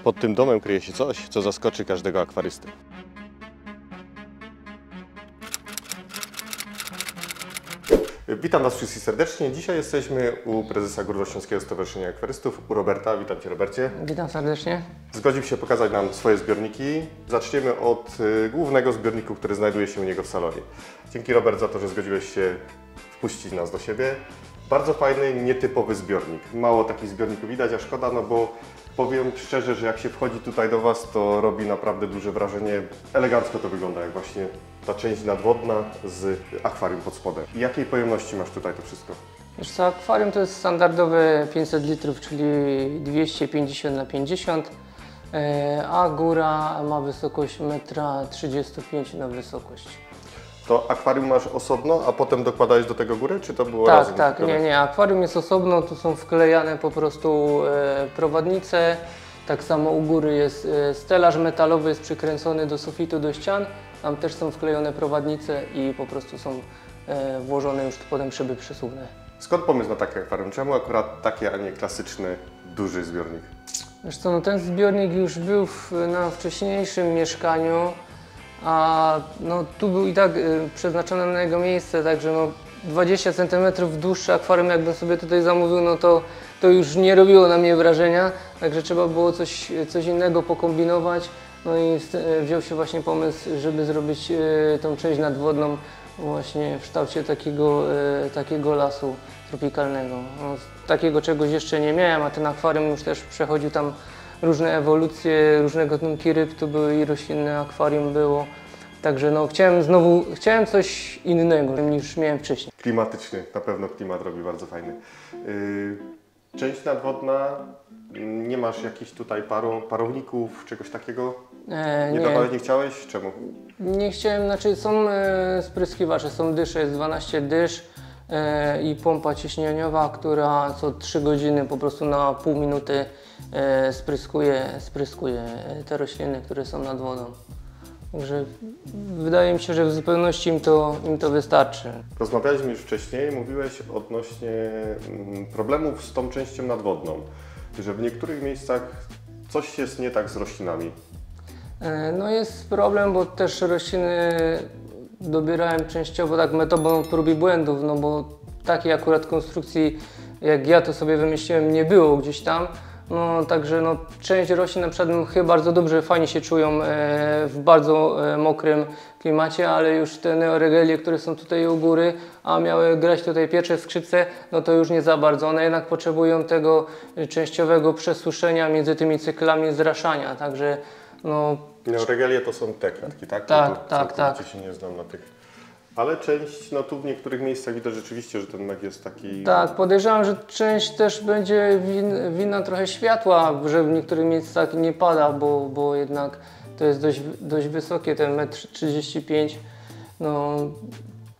Pod tym domem kryje się coś, co zaskoczy każdego akwarysty. Witam Was wszystkich serdecznie. Dzisiaj jesteśmy u prezesa Górnośląskiego Stowarzyszenia Akwarystów, u Roberta. Witam Cię, Robercie. Witam serdecznie. Zgodził się pokazać nam swoje zbiorniki. Zaczniemy od głównego zbiorniku, który znajduje się u niego w salonie. Dzięki, Robert, za to, że zgodziłeś się wpuścić nas do siebie. Bardzo fajny, nietypowy zbiornik. Mało takich zbiorników widać, a szkoda, no bo powiem szczerze, że jak się wchodzi tutaj do Was, to robi naprawdę duże wrażenie. Elegancko to wygląda, jak właśnie ta część nadwodna z akwarium pod spodem. I jakiej pojemności masz tutaj to wszystko? Wiesz co, akwarium to jest standardowe 500 litrów, czyli 250 na 50, a góra ma wysokość 1,35 m na wysokość. To akwarium masz osobno, a potem dokładałeś do tego górę, czy to było Tak, razem? tak, nie, akwarium jest osobno, tu są wklejane po prostu prowadnice, tak samo u góry jest stelaż metalowy, jest przykręcony do sufitu, do ścian, tam też są wklejone prowadnice i po prostu są włożone już potem szyby przesuwne. Skąd pomysł na takie akwarium? Czemu akurat takie, a nie klasyczny, duży zbiornik? Wiesz co, no ten zbiornik już był na wcześniejszym mieszkaniu, a no, tu był i tak przeznaczony na jego miejsce, także no, 20 cm dłuższe akwarium jakbym sobie tutaj zamówił, no to już nie robiło na mnie wrażenia, także trzeba było coś innego pokombinować. No i wziął się właśnie pomysł, żeby zrobić tą część nadwodną właśnie w kształcie takiego lasu tropikalnego. No, takiego czegoś jeszcze nie miałem, a ten akwarium już też przechodził tam różne ewolucje, różne gatunki ryb, tu były i roślinne akwarium było. Także no, chciałem coś innego niż miałem wcześniej. Klimatyczny, na pewno klimat robi bardzo fajny. Część nadwodna, nie masz jakichś tutaj parowników, czegoś takiego? Nie chciałeś? Czemu? Nie chciałem, znaczy są spryskiwacze, są dysze, jest 12 dysz i pompa ciśnieniowa, która co 3 godziny po prostu na pół minuty spryskuje te rośliny, które są nad wodą. Także wydaje mi się, że w zupełności im to wystarczy. Rozmawialiśmy już wcześniej, mówiłeś odnośnie problemów z tą częścią nadwodną, że w niektórych miejscach coś jest nie tak z roślinami. No jest problem, bo też rośliny dobierałem częściowo tak metodą prób i błędów, no bo takiej akurat konstrukcji jak ja to sobie wymyśliłem nie było gdzieś tam. No także no, część roślin na przykład bardzo dobrze, fajnie się czują w bardzo mokrym klimacie, ale już te neoregelie, które są tutaj u góry, a miały grać tutaj pierwsze skrzypce, no to już nie za bardzo. One jednak potrzebują tego częściowego przesuszenia między tymi cyklami zraszania, także no... Neoregelie to są te kwiatki, tak? Tak. Się nie znam na tych. Ale część, no tu w niektórych miejscach widać rzeczywiście, że ten mek jest taki... Tak, podejrzewam, że część też będzie winna trochę światła, że w niektórych miejscach nie pada, bo jednak to jest dość wysokie, ten 1,35 m. No,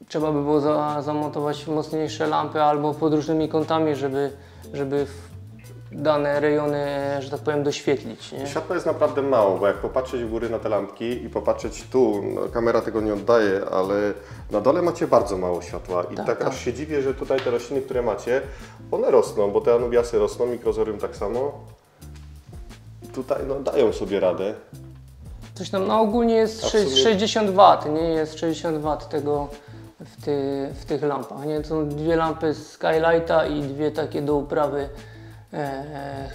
trzeba by było zamontować mocniejsze lampy albo pod różnymi kątami, żeby dane rejony, że tak powiem, doświetlić. Nie? Światła jest naprawdę mało, bo jak popatrzeć w góry na te lampki i popatrzeć tu, no, kamera tego nie oddaje, ale na dole macie bardzo mało światła i tak aż się dziwię, że tutaj te rośliny, które macie, one rosną, bo te anubiasy rosną, mikrozorium tak samo. Tutaj no, dają sobie radę. Coś tam, no ogólnie jest 60 W, nie jest 60 W tego w tych lampach. Nie? To są dwie lampy z Skylighta i dwie takie do uprawy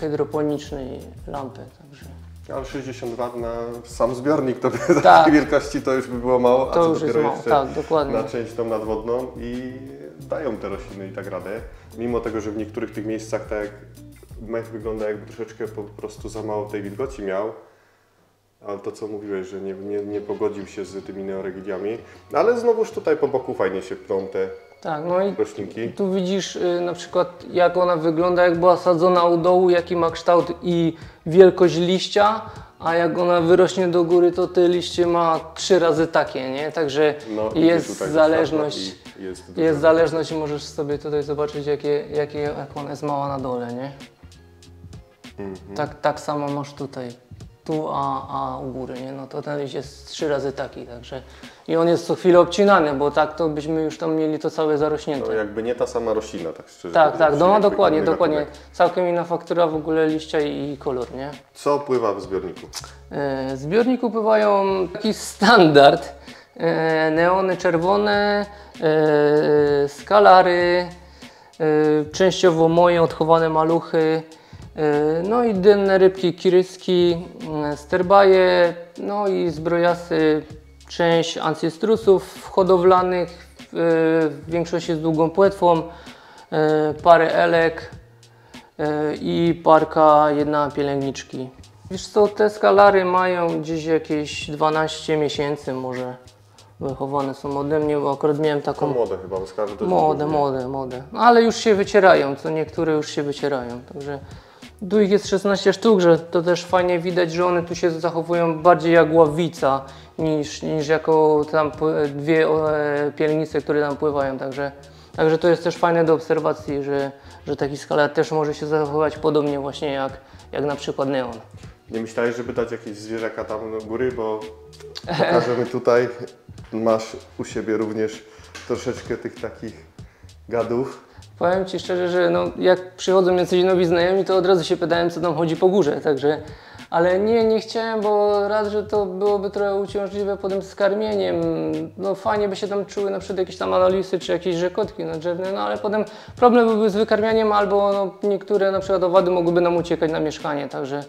hydroponicznej lampy. Także. Ale 60 W na sam zbiornik to by takiej wielkości to już by było mało, to a co już dopiero jest jeszcze mało. Tak, dokładnie. Na część tą nadwodną i dają te rośliny i tak radę. Mimo tego, że w niektórych tych miejscach tak jak mek wygląda jakby troszeczkę po prostu za mało tej wilgoci miał, ale to co mówiłeś, że nie pogodził się z tymi neoregiliami, ale znowuż tutaj po boku fajnie się pną te no i roślinki. Tu widzisz na przykład jak ona wygląda, jak była sadzona u dołu, jaki ma kształt i wielkość liścia, a jak ona wyrośnie do góry, to te liście ma 3 razy takie, nie? Także no, jest zależność. Jest zależność i możesz sobie tutaj zobaczyć, jak ona jest mała na dole, nie? Tak samo masz tutaj tu, a u góry, nie? No to ten liść jest 3 razy taki, także i on jest co chwilę obcinany, bo tak to byśmy już tam mieli to całe zarośnięte. To jakby nie ta sama roślina, tak szczerze Tak, tak, mówiąc, no jakby dokładnie, inny dokładnie. gatunek. Całkiem inna faktura w ogóle liścia i kolor, nie? Co pływa w zbiorniku? W zbiorniku pływają taki standard, neony czerwone, skalary, częściowo moje odchowane maluchy, no i denne rybki, kiryski, sterbaje, no i zbrojasy, część ancestrusów hodowlanych, w większości z długą płetwą, parę elek i parka, jedna pielęgniczki. Wiesz co, te skalary mają gdzieś jakieś 12 miesięcy może wychowane są ode mnie, bo akurat miałem To taką... młode chyba, bo skarży to Młode. No, ale już się wycierają, co niektóre już się wycierają, także tu ich jest 16 sztuk, że to też fajnie widać, że one tu się zachowują bardziej jak ławica niż jako tam dwie pielnice, które tam pływają, także to jest też fajne do obserwacji, że taki skalar też może się zachowywać podobnie właśnie jak na przykład neon. Nie myślałeś, żeby dać jakieś zwierzaka tam do góry, bo pokażemy tutaj, masz u siebie również troszeczkę tych takich gadów. Powiem Ci szczerze, że no, jak przychodzą jacyś nowi znajomi, to od razu się pytałem, co tam chodzi po górze, także... Ale nie chciałem, bo raz, że to byłoby trochę uciążliwe potem z karmieniem. No fajnie by się tam czuły na przykład jakieś tam analisy czy jakieś rzekotki drzewne, no ale potem problem byłby z wykarmianiem albo no, niektóre na przykład owady mogłyby nam uciekać na mieszkanie, także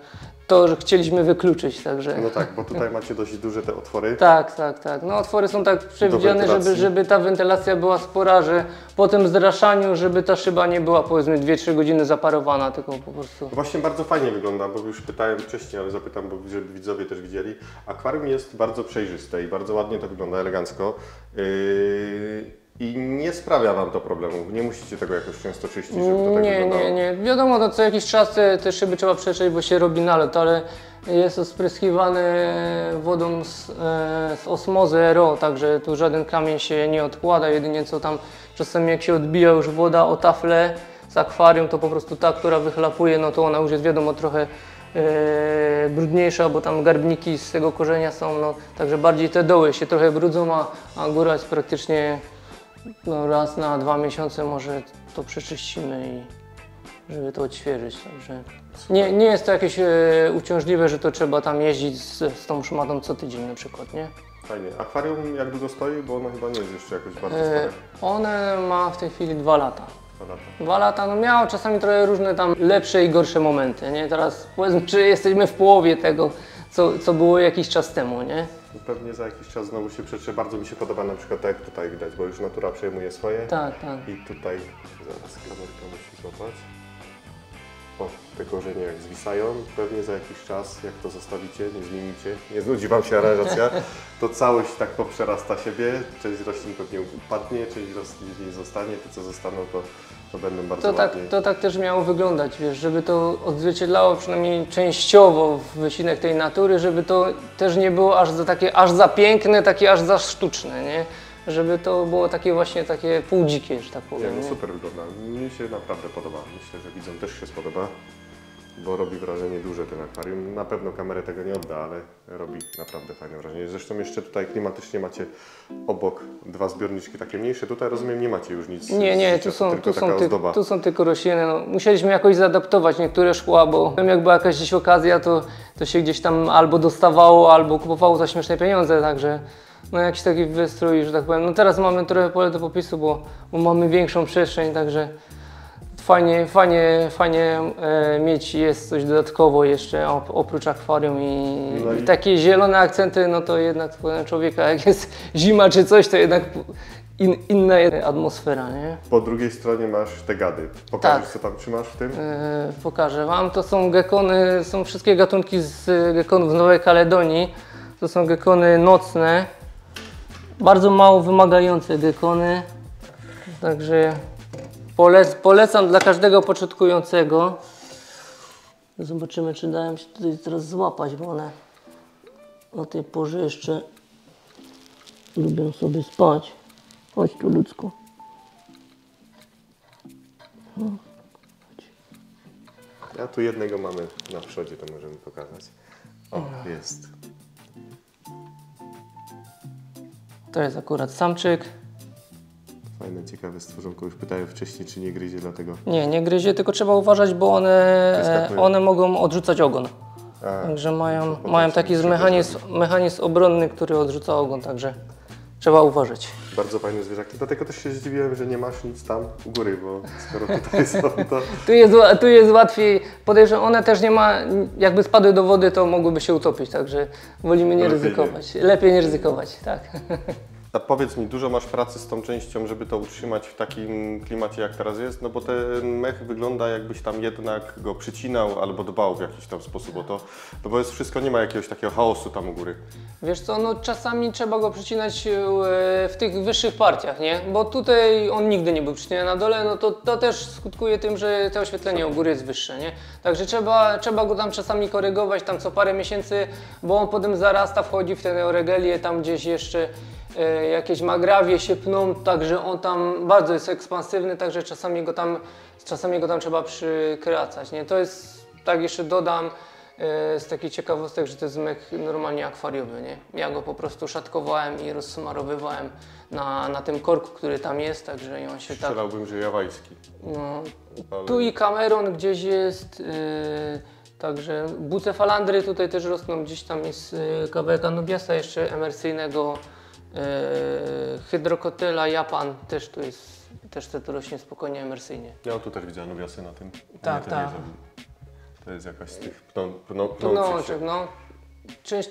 to, że chcieliśmy wykluczyć, także... No tak, bo tutaj macie dość duże te otwory. Tak. No otwory są tak przewidziane, żeby ta wentylacja była spora, że po tym zraszaniu, żeby ta szyba nie była powiedzmy 2-3 godziny zaparowana, tylko po prostu... Właśnie bardzo fajnie wygląda, bo już pytałem wcześniej, ale zapytam, bo żeby widzowie też widzieli. Akwarium jest bardzo przejrzyste i bardzo ładnie to wygląda, elegancko. I nie sprawia Wam to problemów, nie musicie tego jakoś często czyścić, żeby to tak wyglądało. Nie. Wiadomo, no co jakiś czas te szyby trzeba przetrzeć, bo się robi nalot, ale jest to spryskiwane wodą z osmozy RO, także tu żaden kamień się nie odkłada, jedynie co tam czasami jak się odbija już woda o taflę z akwarium, to po prostu ta, która wychlapuje, no to ona już jest wiadomo trochę brudniejsza, bo tam garbniki z tego korzenia są, no, także bardziej te doły się trochę brudzą, a góra jest praktycznie no, raz na 2 miesiące może to przeczyścimy i żeby to odświeżyć, także nie jest to jakieś uciążliwe, że to trzeba tam jeździć z tą szmatą co tydzień na przykład, nie? Fajnie. Akwarium jak długo stoi? Bo ono chyba nie jest jeszcze jakoś bardzo stare. One ma w tej chwili 2 lata. 2 lata. 2 lata, no miało czasami trochę różne tam lepsze i gorsze momenty, nie? Teraz powiedzmy, czy jesteśmy w połowie tego, co było jakiś czas temu, nie? Pewnie za jakiś czas znowu się przetrze. Bardzo mi się podoba na przykład tak jak tutaj widać, bo już natura przejmuje swoje. Tak. I tutaj, zaraz kamerka musi złapać. O, te korzenie jak zwisają, pewnie za jakiś czas, jak to zostawicie, nie zmienicie, nie znudzi Wam się aranżacja, to całość tak poprzerasta siebie, część roślin pewnie upadnie, część roślin nie zostanie, te co zostaną to będą bardzo ładnie. To tak też miało wyglądać, wiesz, żeby to odzwierciedlało przynajmniej częściowo wycinek tej natury, żeby to też nie było aż za piękne, takie aż za sztuczne, nie? Żeby to było takie właśnie takie półdzikie, że tak powiem. Nie, no super wygląda. Mi się naprawdę podoba. Myślę, że widzom też się spodoba, bo robi wrażenie duże ten akwarium. Na pewno kamerę tego nie odda, ale robi naprawdę fajne wrażenie. Zresztą jeszcze tutaj klimatycznie macie obok 2 zbiorniczki takie mniejsze. Tutaj rozumiem nie macie już nic. Nie, tu są tylko rośliny. No, musieliśmy jakoś zaadaptować niektóre szkła, bo jak była jakaś gdzieś okazja, to się gdzieś tam albo dostawało, albo kupowało za śmieszne pieniądze, także no jakiś taki wystrój, że tak powiem. No teraz mamy trochę pole do popisu, bo mamy większą przestrzeń, także fajnie mieć jest coś dodatkowo jeszcze oprócz akwarium i takie zielone akcenty, no to jednak człowieka jak jest zima czy coś, to jednak inna atmosfera, nie? Po drugiej stronie masz te gady. Pokażesz co tam trzymasz w tym? Pokażę Wam, to są gekony, są wszystkie gatunki z gekonów z Nowej Kaledonii. To są gekony nocne, bardzo mało wymagające gekony, także polecam dla każdego początkującego. Zobaczymy, czy dają się tutaj teraz złapać, bo one o tej porze jeszcze lubią sobie spać. Chodź tu, ludzku. A tu jednego mamy na przodzie, to możemy pokazać. O, jest. To jest akurat samczyk. Fajne, ciekawe stworzonko. Już pytałem wcześniej, czy nie gryzie, dlatego... Nie gryzie, tylko trzeba uważać, bo one mogą odrzucać ogon. Także mają taki mechanizm obronny, który odrzuca ogon, także trzeba uważać. Bardzo fajne zwierzaki. Dlatego też się zdziwiłem, że nie masz nic tam u góry, bo skoro tutaj są, to... Tu jest łatwiej. Podejrzewam, one też nie ma, jakby spadły do wody, to mogłyby się utopić, także wolimy nie ryzykować. Lepiej nie ryzykować, tak. A powiedz mi, dużo masz pracy z tą częścią, żeby to utrzymać w takim klimacie, jak teraz jest? No bo ten mech wygląda, jakbyś tam jednak go przycinał albo dbał w jakiś tam sposób o to. No bo jest wszystko, nie ma jakiegoś takiego chaosu tam u góry. Wiesz co, no czasami trzeba go przycinać w tych wyższych partiach, nie? Bo tutaj on nigdy nie był przycinany na dole, no to też skutkuje tym, że to oświetlenie u góry jest wyższe, nie? Także trzeba go tam czasami korygować, tam co parę miesięcy, bo on potem zarasta, wchodzi w te oregelie, tam gdzieś jeszcze jakieś magrawie się pną, także on tam bardzo jest ekspansywny, także czasami go tam trzeba przykracać, nie? To jest, tak jeszcze dodam, z takich ciekawostek, że to jest mech normalnie akwariowy, nie? Ja go po prostu szatkowałem i rozsmarowywałem na tym korku, który tam jest, także on się tak... Strzelałbym, że jawajski. No, ale... Tu i Cameron gdzieś jest, także bucefalandry tutaj też rosną, gdzieś tam jest kawałek anubiasa jeszcze emersyjnego, hydrokotyla Japan też tu jest, też to rośnie spokojnie emersyjnie. Ja tu też widzę anubiasy na tym. Tak, nie, tak. To jest jakaś z tych Pnączek, no.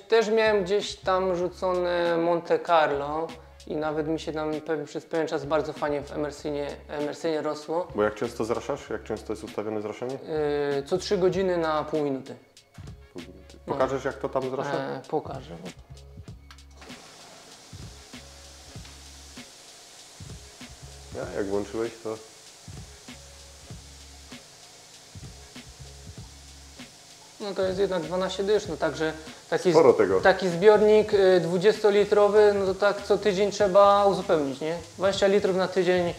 Też miałem gdzieś tam rzucone Monte Carlo i nawet mi się tam przez pewien czas bardzo fajnie w emersyjnie rosło. Bo jak często zraszasz? Jak często jest ustawione zraszanie? Co 3 godziny na pół minuty. Pokażesz, jak to tam zrasza? Pokażę. Jak włączyłeś, to... No to jest jednak 12 dysz, no także taki zbiornik 20-litrowy, no to tak co tydzień trzeba uzupełnić, nie? 20 litrów na tydzień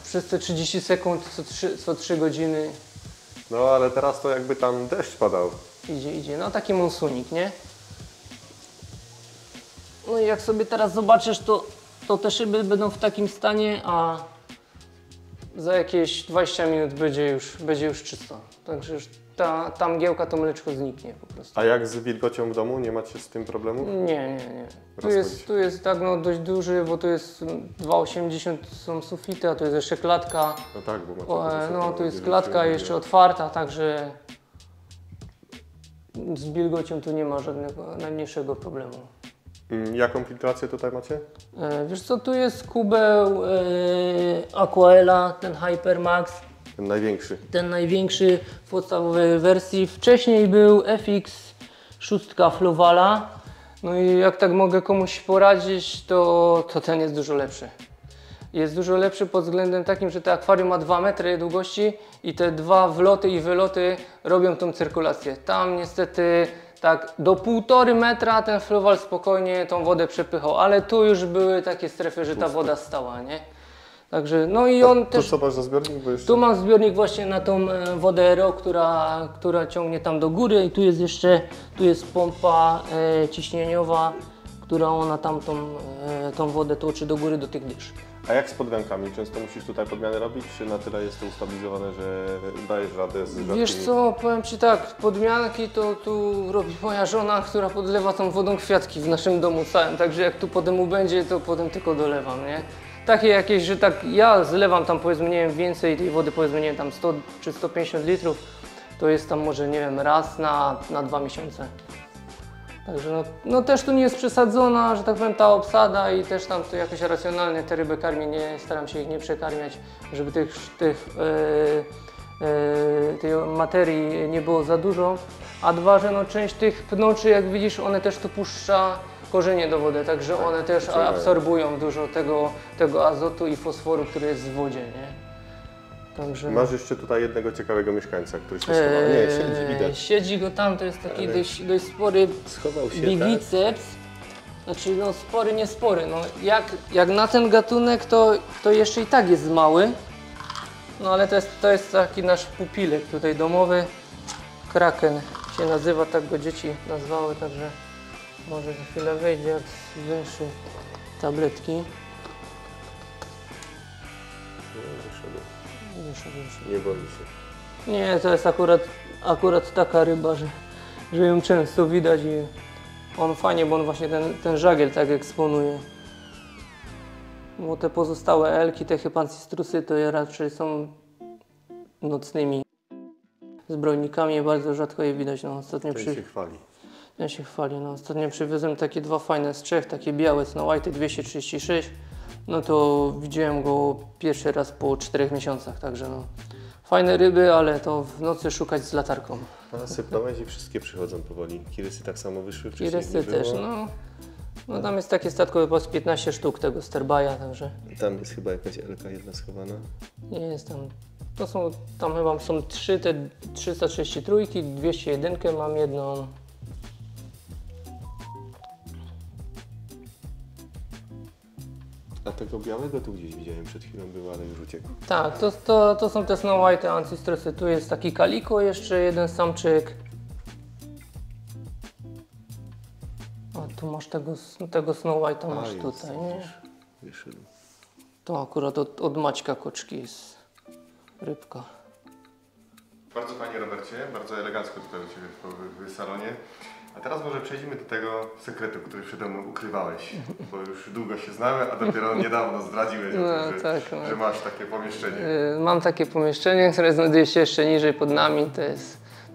przez te 30 sekund co 3 godziny. No ale teraz to jakby tam deszcz padał. Idzie, no taki monsunik, nie? No i jak sobie teraz zobaczysz, to te szyby będą w takim stanie, a za jakieś 20 minut będzie już czysto. Także już ta mgiełka, to mleczko zniknie po prostu. A jak z wilgocią w domu? Nie macie z tym problemu? Nie. Tu jest tak no, dość duży, bo tu jest 2,80 są sufity, a tu jest jeszcze klatka. No tak, bo macie tu jest klatka jeszcze otwarta, także z wilgocią tu nie ma żadnego najmniejszego problemu. Jaką filtrację tutaj macie? Wiesz co, tu jest kubeł Aquaela, ten Hypermax. Ten największy w podstawowej wersji. Wcześniej był FX6 Fluvala. No i jak tak mogę komuś poradzić, to ten jest dużo lepszy. Jest dużo lepszy pod względem takim, że to akwarium ma 2 metry długości i te 2 wloty i wyloty robią tą cyrkulację. Tam niestety tak do 1,5 metra ten Fluval spokojnie tą wodę przepychał, ale tu już były takie strefy, że ta woda stała, nie? Także, no i on też... co masz za zbiornik? Bo jeszcze... Tu mam zbiornik właśnie na tą wodę RO, która ciągnie tam do góry i tu jest pompa ciśnieniowa, która ona tam tą wodę tłoczy do góry do tych dysz. A jak z podmiankami? Często musisz tutaj podmiany robić, czy na tyle jest to ustabilizowane, że dajesz radę z rzadkimi? Wiesz co, powiem Ci tak, podmianki to tu robi moja żona, która podlewa tą wodą kwiatki w naszym domu całym, także jak tu potem ubędzie, to potem tylko dolewam, nie? Takie jakieś, że tak ja zlewam tam powiedzmy, nie wiem, więcej tej wody, powiedzmy, nie wiem, tam 100 czy 150 litrów, to jest tam może, nie wiem, raz na 2 miesiące. Także no też tu nie jest przesadzona, że tak powiem, ta obsada i też tam to jakoś racjonalnie te ryby karmię, staram się ich nie przekarmiać, żeby tej materii nie było za dużo. A dwa, że no część tych pnączy, jak widzisz, one też tu puszcza korzenie do wody, także one też absorbują dużo tego azotu i fosforu, który jest w wodzie, nie? Także... Masz jeszcze tutaj jednego ciekawego mieszkańca, który się schował. Nie, siedzi, widać. Siedzi go tam, to jest taki dość spory bigiceps. Znaczy no spory, nie spory. No, jak na ten gatunek to jeszcze i tak jest mały. No ale to jest taki nasz pupilek tutaj domowy. Kraken się nazywa, tak go dzieci nazwały, także może za chwilę wejdzie, jak zwęszy tabletki. Wyszedł. Nie boi się. Nie, to jest akurat taka ryba, że ją często widać i on fajnie, bo on właśnie ten żagiel tak eksponuje. Bo te pozostałe elki, te hypancistrusy to je raczej są nocnymi zbrojnikami, bardzo rzadko je widać. No, ostatnio Ten się chwali. Ja się chwali. No, ostatnio przywiozłem takie dwa fajne z Czech, takie białe Snow White 236. No to widziałem go pierwszy raz po 4 miesiącach, także no. Fajne ryby, ale to w nocy szukać z latarką. A sypnąłeś i wszystkie przychodzą powoli. Kirysy tak samo wyszły wcześniej? Kirysy też, no tam jest takie statko chyba z 15 sztuk tego sterbaja, także... Tam jest chyba jakaś elka jedna schowana. Nie jest tam. Tam chyba są 3 te 333, 201 mam jedną. A tego białego tu gdzieś widziałem, przed chwilą był, ale już uciekł. Tak, to są te Snow White Ancistrusy. Tu jest taki kaliko, jeszcze jeden samczyk. A tu masz tego Snow White'a masz tutaj, nie? Wyszedł. To akurat od Maćka Koczki jest rybka. Bardzo fajnie, Robercie, bardzo elegancko tutaj u Ciebie w salonie. A teraz może przejdziemy do tego sekretu, który przede mną ukrywałeś, bo już długo się znamy, a dopiero niedawno zdradziłeś o tym, że masz takie pomieszczenie. Mam takie pomieszczenie, które znajduje się jeszcze niżej pod nami.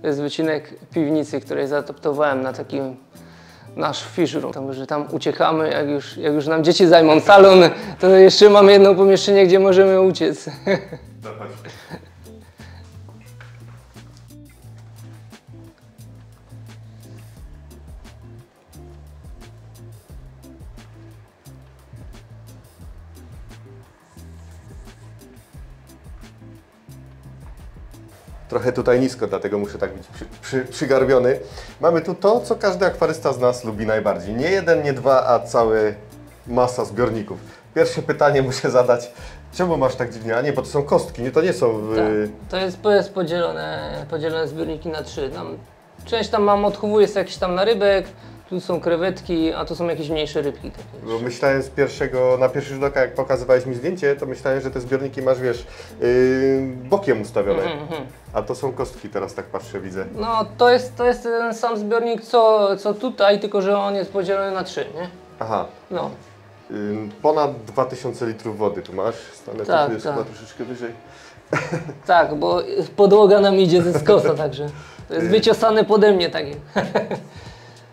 To jest wycinek piwnicy, której zaadaptowałem na taki nasz fish room. Także tam uciekamy, jak już nam dzieci zajmą salon, to jeszcze mamy jedno pomieszczenie, gdzie możemy uciec. Dawaj. Trochę tutaj nisko, dlatego muszę tak być przygarbiony. Mamy tu to, co każdy akwarysta z nas lubi najbardziej. Nie jeden, nie dwa, a cała masa zbiorników. Pierwsze pytanie muszę zadać. Czemu masz tak dziwnie? A nie, bo to są kostki, nie, to nie są... Tak, to jest podzielone zbiorniki na 3. Część tam odchowuje się jakiś tam narybek, tu są krewetki, a tu są jakieś mniejsze rybki. Takie. Bo myślałem na pierwszy rzut oka, jak pokazywałeś mi zdjęcie, to myślałem, że te zbiorniki masz, wiesz, bokiem ustawione. A to są kostki, teraz tak patrzę, widzę. No to jest ten sam zbiornik co tutaj, tylko że on jest podzielony na 3, nie? Aha. No. Ponad 2000 litrów wody tu masz, stanę Tak, tu jest tak. chyba troszeczkę wyżej. Tak, bo podłoga nam idzie ze skosa, także to jest wyciosane pode mnie takie.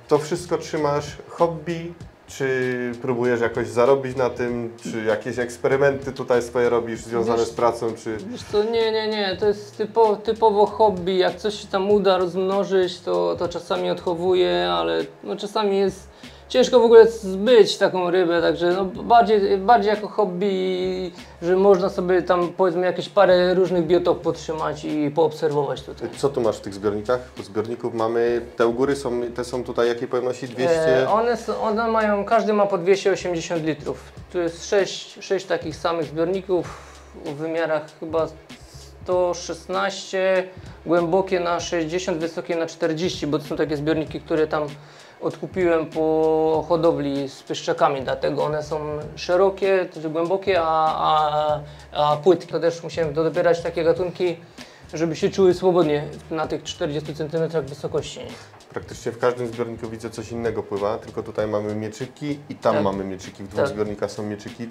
To wszystko trzymasz hobby, czy próbujesz jakoś zarobić na tym, czy jakieś eksperymenty tutaj swoje robisz związane z pracą, czy... Wiesz co, nie, to jest typowo hobby, jak coś się tam uda rozmnożyć, to czasami odchowuję, ale no czasami jest ciężko w ogóle zbyć taką rybę, także no bardziej jako hobby, że można sobie tam powiedzmy jakieś parę różnych biotop podtrzymać i poobserwować tutaj. Co tu masz w tych zbiornikach? Bo zbiorników mamy, te u góry te są tutaj jakiej pojemności? 200? One mają, każdy ma po 280 litrów. Tu jest 6 takich samych zbiorników w wymiarach chyba 116, głębokie na 60, wysokie na 40, bo to są takie zbiorniki, które tam odkupiłem po hodowli z pyszczakami, dlatego one są szerokie, głębokie, a płytkie. To też musiałem dobierać takie gatunki, żeby się czuły swobodnie na tych 40 cm wysokości. Praktycznie w każdym zbiorniku widzę coś innego pływa, tylko tutaj mamy mieczyki i tam mamy mieczyki. W dwóch zbiornikach są mieczyki.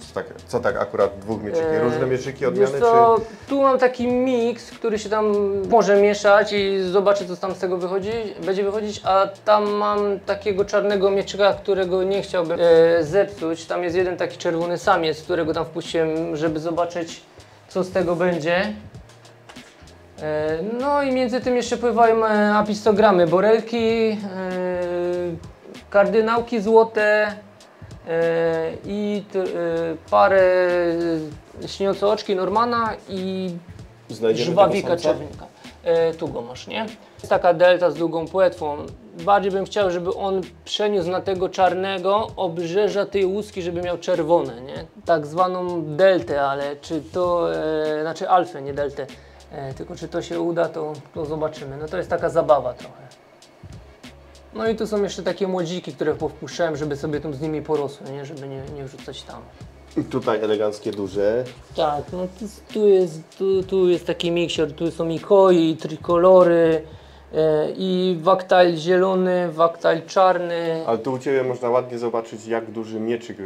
Co tak akurat dwóch mieczyki? Różne mieczyki, odmiany? Wiesz co, tu mam taki miks, który się tam może mieszać i zobaczę, co tam z tego będzie wychodzić, a tam mam takiego czarnego mieczyka, którego nie chciałbym zepsuć. Tam jest jeden taki czerwony samiec, którego tam wpuściłem, żeby zobaczyć, co z tego będzie. No i między tym jeszcze pływają apistogramy, borelki, kardynałki złote i parę śniocooczki Normana i żwawika czerwnika. Tu go masz, nie? Jest taka delta z długą płetwą. Bardziej bym chciał, żeby on przeniósł na tego czarnego obrzeża tej łuski, żeby miał czerwone, nie? Tak zwaną deltę, ale czy to, znaczy alfę, nie deltę, tylko czy to się uda, to zobaczymy. No to jest taka zabawa trochę. No i tu są jeszcze takie młodziki, które powpuszczałem, żeby sobie tam z nimi porosły, nie? Żeby nie wrzucać tam. I tutaj eleganckie, duże. Tak, no tu jest taki miksior, tu są i koi, i trikolory, i waktal zielony, waktal czarny. Ale tu u Ciebie można ładnie zobaczyć, jak duży mieczyk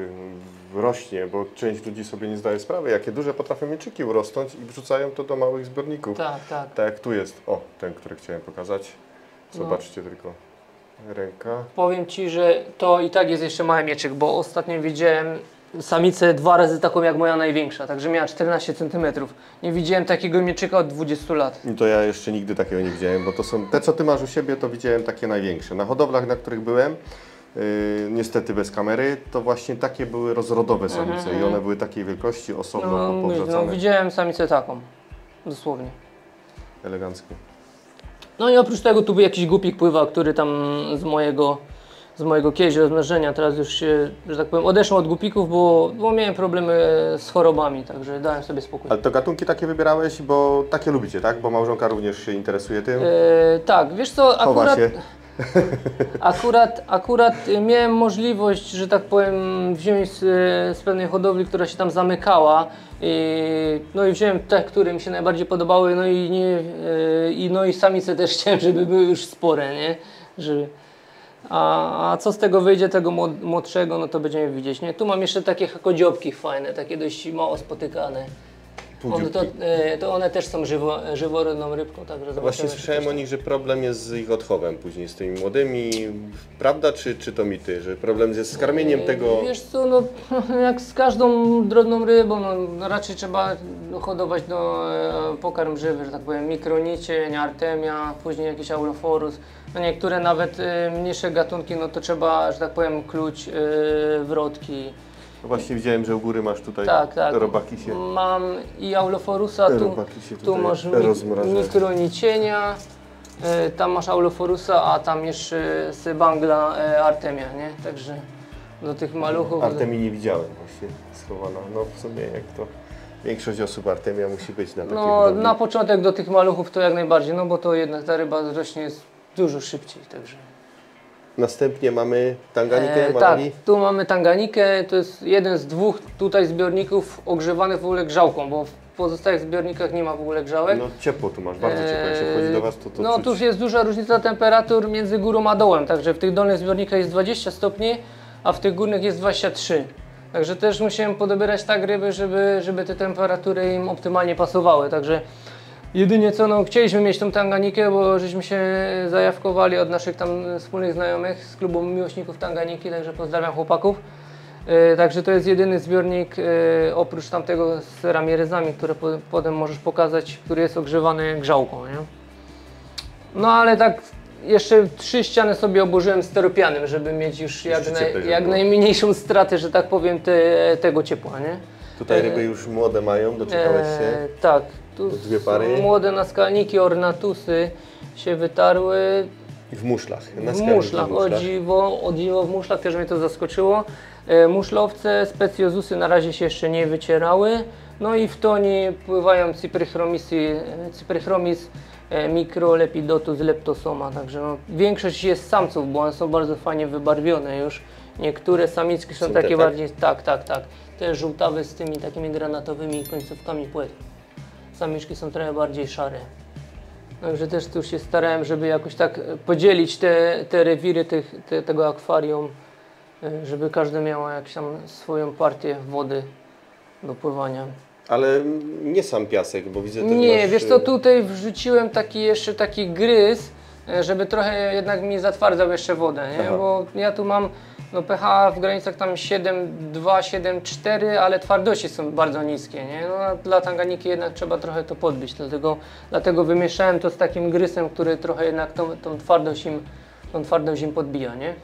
rośnie, bo część ludzi sobie nie zdaje sprawy, jakie duże potrafią mieczyki urosnąć i wrzucają to do małych zbiorników. Tak, tak. Tak jak tu jest, o, ten, który chciałem pokazać. Zobaczcie tylko, ręka. Powiem Ci, że to i tak jest jeszcze mały mieczyk, bo ostatnio widziałem samicę 2 razy taką jak moja największa, także miała 14 cm. Nie widziałem takiego mieczyka od 20 lat. I to ja jeszcze nigdy takiego nie widziałem, bo to są te, co Ty masz u siebie, to widziałem takie największe. Na hodowlach, na których byłem, niestety bez kamery, to właśnie takie były rozrodowe samice i one były takiej wielkości, osobno powracane. No, widziałem samicę taką, dosłownie. Eleganckie. No i oprócz tego tu był jakiś głupik pływa, który tam z mojego kiedyś rozmnożenia, teraz już się, że tak powiem, odeszłem od głupików, bo miałem problemy z chorobami, także dałem sobie spokój. Ale to gatunki takie wybierałeś, bo takie lubicie, tak? Bo małżonka również się interesuje tym. Tak, wiesz co, Chowa się. Akurat miałem możliwość, że tak powiem, wziąć z pewnej hodowli, która się tam zamykała. No i wziąłem te, które mi się najbardziej podobały, no i samice też chciałem, żeby były już spore, nie? A co z tego wyjdzie, tego młodszego, no to będziemy widzieć, nie? Tu mam jeszcze takie hakodziobki fajne, takie dość mało spotykane. To one też są żyworodną rybką, także zobaczymy. Właśnie słyszałem o nich, że problem jest z ich odchowem później, z tymi młodymi. Prawda, czy to mity, że problem jest z karmieniem tego? Wiesz co, no jak z każdą drobną rybą, no raczej trzeba hodować pokarm żywy, że tak powiem, mikronicie, artemia, później jakiś auloforus. No niektóre nawet mniejsze gatunki, no to trzeba, że tak powiem, kluć wrotki. No właśnie widziałem, że u góry masz tutaj tak. robaki się. Mam i auloforusa, tu masz mikronicienia, tam masz auloforusa, a tam jeszcze z bangla artemia, nie? Także do tych maluchów. Artemii nie widziałem właśnie schowana. No w sumie jak to większość osób artemia musi być na takiej hodowli. Na początek do tych maluchów to jak najbardziej, no bo to jednak ta ryba rośnie dużo szybciej, także. Następnie mamy tanganikę, tak, tu mamy tanganikę, to jest jeden z 2 tutaj zbiorników ogrzewanych w ogóle grzałką, bo w pozostałych zbiornikach nie ma w ogóle grzałek. No ciepło tu masz, bardzo ciepło, jak się wchodzi do Was, to no czuć. tu jest duża różnica temperatur między górą a dołem, także w tych dolnych zbiornikach jest 20 stopni, a w tych górnych jest 23. Także też musiałem podobierać tak ryby, żeby te temperatury im optymalnie pasowały, także jedynie co, no chcieliśmy mieć tą tanganikę, bo żeśmy się zajawkowali od naszych tam wspólnych znajomych z klubu miłośników tanganiki, także pozdrawiam chłopaków. Także to jest jedyny zbiornik oprócz tamtego z ramierezami, które potem możesz pokazać, który jest ogrzewany grzałką, nie? No ale tak jeszcze 3 ściany sobie obłożyłem steropianem, żeby mieć już jak najmniejszą stratę, że tak powiem, tego ciepła, nie? Tutaj ryby już młode mają, doczekałeś się? Tak. Tu 2 pary. Młode naskalniki, ornatusy się wytarły. I w muszlach. W muszlach, o dziwo w muszlach, też mnie to zaskoczyło. Muszlowce, specjozusy na razie się jeszcze nie wycierały. No i w toni pływają Cyprichromis microlepidotus leptosoma. Także no, większość jest samców, bo one są bardzo fajnie wybarwione już. Niektóre samiczki są takie bardziej, tak. Te żółtawe z tymi takimi granatowymi końcówkami płetw. Samiczki są trochę bardziej szare. Także też tu się starałem, żeby jakoś tak podzielić te rewiry tego akwarium, żeby każda miała jakąś tam swoją partię wody do pływania. Ale nie sam piasek, bo widzę, że nie, wiesz co, tutaj wrzuciłem jeszcze taki gryz, żeby trochę jednak mi zatwardzał jeszcze wodę, nie? Aha. Bo ja tu mam pH w granicach tam 7,2, 7,4, ale twardości są bardzo niskie, nie? No, dla tanganiki jednak trzeba trochę to podbić, dlatego wymieszałem to z takim grysem, który trochę jednak tą twardość im tą twardość im podbija, nie?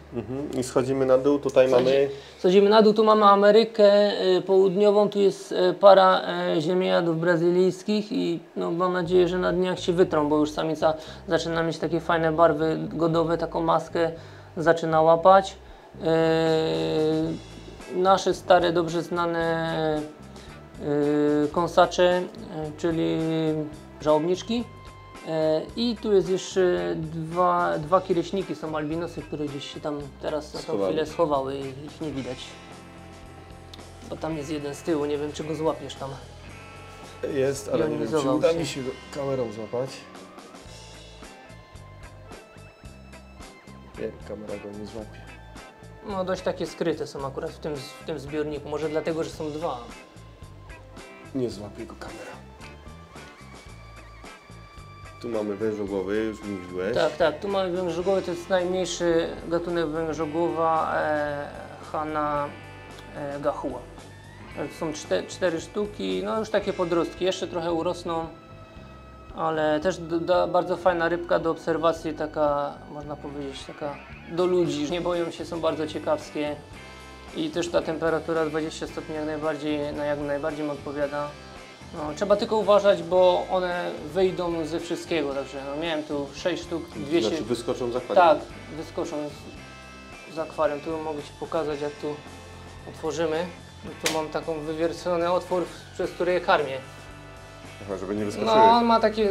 I schodzimy na dół, tutaj mamy... Schodzimy na dół, tu mamy Amerykę Południową, tu jest para ziemojadów brazylijskich i no, mam nadzieję, że na dniach się wytrą, bo już samica zaczyna mieć takie fajne barwy godowe, taką maskę zaczyna łapać. Nasze stare, dobrze znane kąsacze, czyli żałobniczki. I tu jest jeszcze dwa kiereśniki, są albinosy, które gdzieś się tam teraz na tą chwilę schowały i ich nie widać. Bo tam jest jeden z tyłu, nie wiem czy go złapiesz tam. Jest, ale nie wiem czy uda mi się go kamerą złapać. Nie, kamera go nie złapie. No dość takie skryte są akurat w tym zbiorniku, może dlatego, że są dwa. Nie złapie go kamera. Tu mamy wężogłowy, już mówiłeś. Tak, tu mamy wężogłowy, to jest najmniejszy gatunek wężogłowa Hana Gahua. To są cztery sztuki, no już takie podrostki, jeszcze trochę urosną, ale też bardzo fajna rybka do obserwacji, taka można powiedzieć, taka do ludzi, nie boją się, są bardzo ciekawskie i też ta temperatura 20 stopni jak najbardziej im odpowiada. No, trzeba tylko uważać, bo one wyjdą ze wszystkiego, także no, miałem tu 6 sztuk, 200... Znaczy wyskoczą z akwarium? Tak, wyskoczą z akwarium. Tu mogę Ci pokazać, jak tu otworzymy. Tu mam taką wywiercony otwór, przez który je karmię. Aha, żeby nie wyskoczyły. No on ma taki,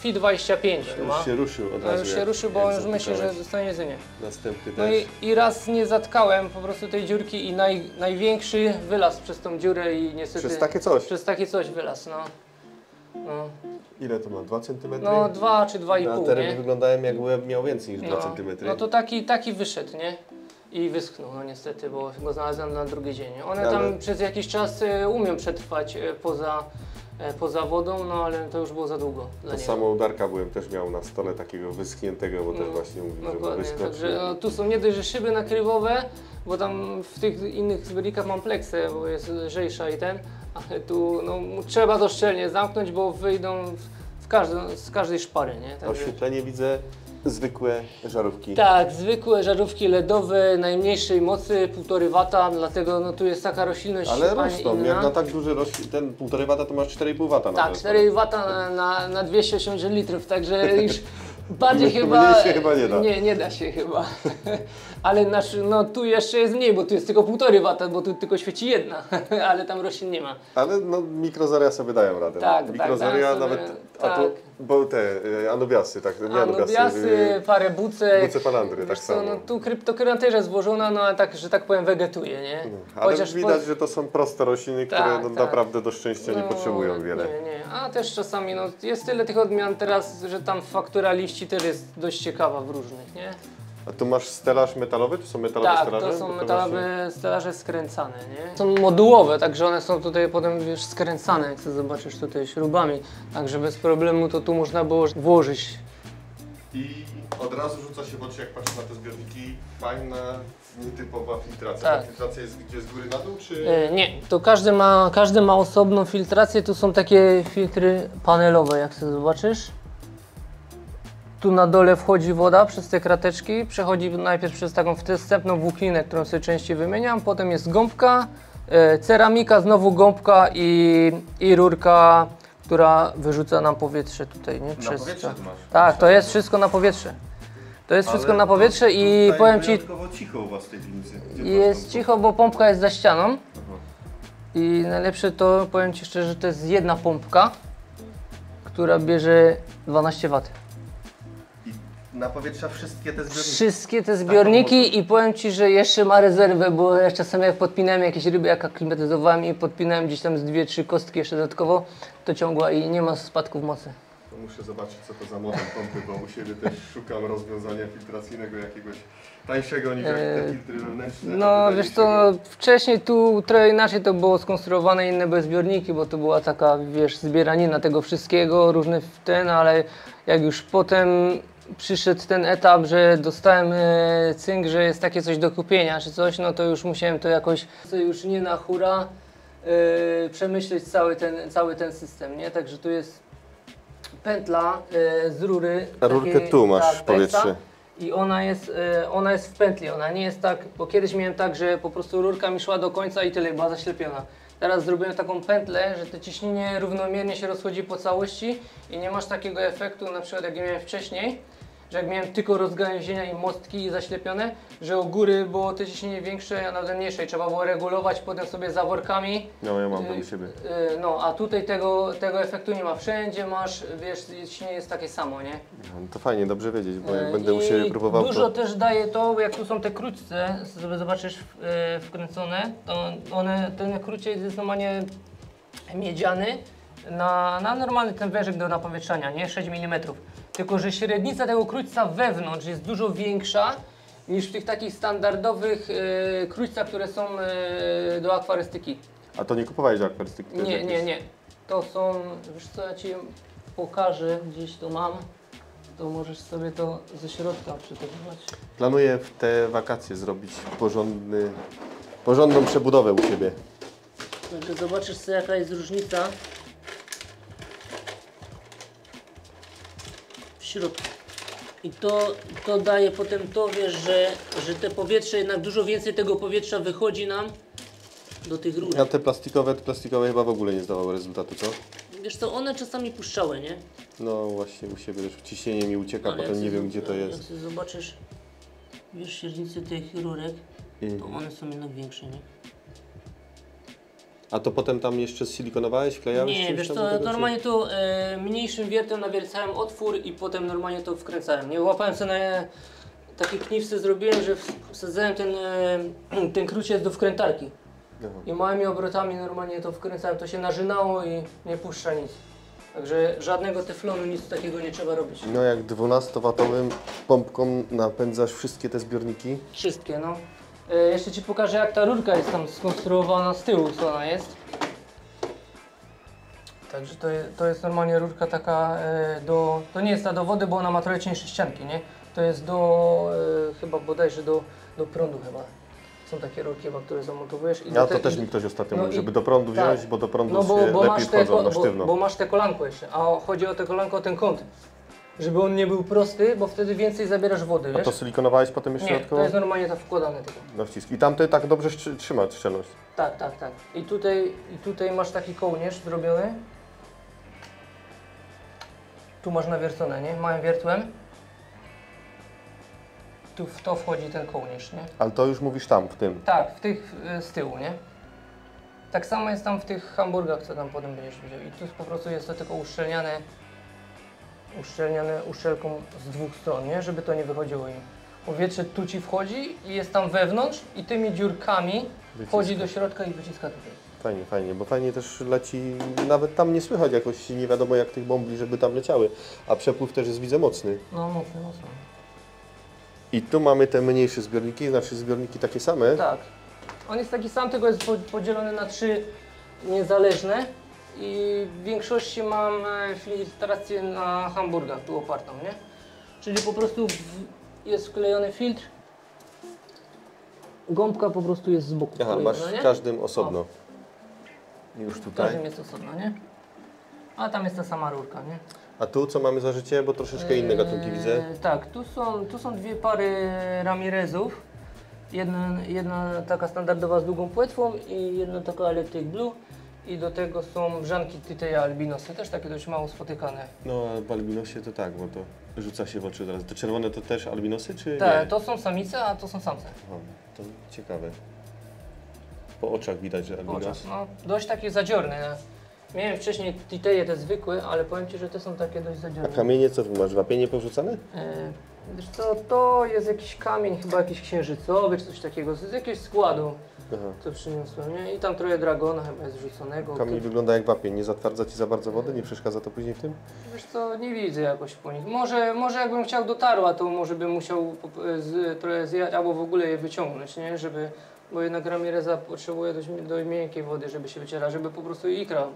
FI 25 tu ma. Już się ruszył od razu. Już się ruszył, bo on już myśli, że dostanie jedzenie. Następny No też. i raz nie zatkałem po prostu tej dziurki i największy wylazł przez tą dziurę i niestety... Przez takie coś? Przez takie coś wylazł, no. Ile to ma? 2 cm? No 2 czy 2,5, te nie? ryby wyglądają jak łeb miał więcej niż 2 cm. No to taki wyszedł, nie? I wyschnął, no niestety, bo go znalazłem na drugi dzień. One tam przez jakiś czas umią przetrwać poza wodą, no ale to już było za długo dla niego. Samo Darka też miał na stole takiego wyschniętego, bo też właśnie mówił, że wyskoczył. Także tu są nie dość, że szyby nakrywowe, bo tam w tych innych zbiornikach mam pleksę, bo jest lżejsza i ale tu no, trzeba to szczelnie zamknąć, bo wyjdą z każdej szpary, nie? Także... Oświetlenie widzę, zwykłe żarówki. Tak, zwykłe żarówki LEDowe najmniejszej mocy, 1,5 W, dlatego no, tu jest taka roślinność. Ale rosną, jak na tak duży ten 1,5 W to masz 4,5 W. Tak, 4 W na 280 litrów, także już bardziej chyba... się chyba nie da. Nie da się chyba. Ale no tu jeszcze jest mniej, bo tu jest tylko 1,5 W, bo tu tylko świeci jedna, ale tam roślin nie ma. Ale no mikrozaria sobie dają radę. Tak, mikrozaria sobie, nawet, bo te anubiasy, tak, nie anubiasy, parę bucek. Bucepalandry, tak samo. No, tu kryptokyra też jest złożona, no ale tak, że tak powiem, wegetuje, nie? Ale widać, że to są proste rośliny, które naprawdę do szczęścia nie potrzebują wiele. Nie. A też czasami, no jest tyle tych odmian teraz, że tam faktura liści też jest dość ciekawa w różnych, nie? A tu masz stelaż metalowy? To są metalowe stelaże? Tak, to są metalowe stelaże skręcane, nie? Są modułowe, także one są tutaj potem wiesz, skręcane, jak sobie zobaczysz tutaj śrubami. Także bez problemu to tu można było włożyć. I od razu rzuca się w oczy, jak patrzę na te zbiorniki, fajna, nietypowa filtracja. Tak. Ta filtracja jest gdzie, z góry na dół, czy...? Nie, to każdy ma osobną filtrację, tu są takie filtry panelowe, jak sobie zobaczysz. Tu na dole wchodzi woda przez te krateczki, przechodzi najpierw przez taką wstępną włókninę, którą sobie częściej wymieniam, potem jest gąbka, ceramika, znowu gąbka i rurka, która wyrzuca nam powietrze tutaj, nie? Na powietrze tu masz? Tak, to jest wszystko na powietrze. To jest wszystko na powietrze i powiem Ci... wyjątkowo cicho u Was w tej piwnicy. Jest cicho, bo pompka jest za ścianą. I najlepsze to, powiem Ci szczerze, że to jest jedna pompka, która bierze 12 W. Napowietrza wszystkie te zbiorniki? Wszystkie te zbiorniki i powiem Ci, że jeszcze ma rezerwę, bo ja czasami jak podpinałem jakieś ryby, jak aklimatyzowałem i podpinałem gdzieś tam z 2-3 kostki jeszcze dodatkowo, to ciągła i nie ma spadków mocy. To muszę zobaczyć, co to za model pompy, bo u siebie też szukam rozwiązania filtracyjnego jakiegoś tańszego niż te filtry wewnętrzne. No wiesz co, wcześniej tu trochę inaczej to było skonstruowane, inne były zbiorniki, bo to była taka, wiesz, zbieranina tego wszystkiego, różne ale jak już potem przyszedł ten etap, że dostałem cynk, że jest takie coś do kupienia czy coś, no to już musiałem to jakoś, już nie na hura, przemyśleć cały ten system, nie? Także tu jest pętla z rury. A rurkę tu masz w powietrze. i ona jest w pętli, ona nie jest tak, bo kiedyś miałem tak, że po prostu rurka mi szła do końca i tyle, była zaślepiona. Teraz zrobiłem taką pętlę, że to ciśnienie równomiernie się rozchodzi po całości i nie masz takiego efektu, na przykład jak miałem wcześniej, że jak miałem tylko rozgałęzienia i mostki zaślepione, że u góry było to ciśnienie większe, a nawet mniejsze i trzeba było regulować potem sobie zaworkami. No ja mam to u siebie. No, a tutaj tego efektu nie ma. Wszędzie masz, wiesz, ciśnienie jest takie samo, nie? No, to fajnie, dobrze wiedzieć, bo jak będę u siebie próbował, dużo to... też daje to, jak tu są te krótce, sobie zobaczysz wkręcone, to ten króciec jest normalnie miedziany na normalny ten wężyk do napowietrzania, nie? 6 mm. Tylko że średnica tego krójca wewnątrz jest dużo większa niż w tych takich standardowych krójcach, które są do akwarystyki. A to nie kupowałeś do akwarystyki? Nie. To są, wiesz co, ja Ci pokażę, gdzieś to mam, to możesz sobie to ze środka przygotować. Planuję w te wakacje zrobić porządną przebudowę u siebie. Także zobaczysz sobie, jaka jest różnica w środku. I to daje potem to, wiesz, że te powietrze, jednak dużo więcej tego powietrza wychodzi nam do tych rur. A te plastikowe chyba w ogóle nie zdawały rezultatu, co? Wiesz co, one czasami puszczały, nie? No właśnie, u siebie też ciśnienie mi ucieka, potem nie wiem gdzie to jest. Jak sobie zobaczysz, wiesz, średnicy tych rurek, to one są jednak większe, nie? A to potem tam jeszcze silikonowałeś, wklejałeś? Nie, wiesz co, normalnie to mniejszym wiertem nawiercałem otwór i potem normalnie to wkręcałem. Nie łapałem sobie na takie kniwce, zrobiłem, że wsadzałem ten króciec do wkrętarki. Aha. I małymi obrotami normalnie to wkręcałem, to się narzynało i nie puszcza nic. Także żadnego teflonu, nic takiego nie trzeba robić. No jak 12-watowym pompką napędzasz wszystkie te zbiorniki? Wszystkie, no. Jeszcze Ci pokażę, jak ta rurka jest tam skonstruowana z tyłu, co ona jest. Także to jest normalnie rurka taka to nie jest ta do wody, bo ona ma trochę cieńsze ścianki, nie? To jest chyba bodajże do prądu chyba. Są takie rurki chyba, które zamontowujesz. Ja to też mi ktoś ostatnio mówił, żeby do prądu tak. wziąć, bo do prądu no, się lepiej masz wchodzą na sztywno. bo masz te kolanko jeszcze, a chodzi o te kolanko, o ten kąt. Żeby on nie był prosty, bo wtedy więcej zabierasz wody, wiesz? A to silikonowałeś potem jeszcze Nie, dodatkowo? to jest normalnie tak wkładane tylko. Na wcisk. I tamte tak dobrze trzyma szczelność. Tak. I tutaj masz taki kołnierz zrobiony. Tu masz nawiercone, nie? Małym wiertłem. Tu w to wchodzi ten kołnierz, nie? Ale to już mówisz tam, w tym. Tak, w tych z tyłu, nie? Tak samo jest tam w tych hamburgach, co tam potem będziesz widział. I tu po prostu jest to tylko uszczelniane uszczelką z dwóch stron, nie? Żeby to nie wychodziło im. Powietrze tu Ci wchodzi i jest tam wewnątrz i tymi dziurkami wchodzi do środka i wyciska tutaj. Fajnie, bo fajnie też leci, nawet tam nie słychać jakoś nie wiadomo jak tych bombli, żeby tam leciały, a przepływ też jest, widzę, mocny. No mocno. I tu mamy te mniejsze zbiorniki, znaczy zbiorniki takie same. Tak. On jest taki sam, tylko jest podzielony na 3 niezależne i w większości mam filtrację na hamburgach tu opartą, nie? Czyli po prostu jest wklejony filtr, gąbka po prostu jest z boku. Aha, wklejona, masz nie? w każdym osobno. Już W tutaj. każdym jest osobno, nie? A tam jest ta sama rurka, nie? A tu co mamy za życie, bo troszeczkę inne gatunki widzę. Tak, tu są dwie pary Ramirezów. Jedna taka standardowa z długą płetwą i jedna taka Electric Blue. I do tego są brzanki Tyteja albinosy, też takie dość mało spotykane. No, a w albinosie to tak, bo to rzuca się w oczy teraz. Te czerwone to też albinosy, czy Tak, nie? to są samice, a to są samce. Aha, to ciekawe. Po oczach widać, że albinos. Oczach, no, dość takie zadziorne. Miałem wcześniej Tyteje te zwykłe, ale powiem Ci, że te są takie dość A zadziorne. kamienie co tu masz? Wapienie powrzucane? Wiesz co, to jest jakiś kamień, chyba jakiś księżycowy, czy coś takiego, z jakiegoś składu, Aha. co przyniosłem, nie? I tam trochę dragona chyba jest wrzuconego. Kamień wygląda jak wapień, nie zatwardza Ci za bardzo wody? Nie przeszkadza to później w tym? Wiesz co, nie widzę jakoś po nich. Może jakbym chciał dotarła, to może bym musiał trochę zjechać, albo w ogóle je wyciągnąć, nie? Bo jednak Ramireza potrzebuje dość miękkiej wody, żeby się wyciera, żeby po prostu ikra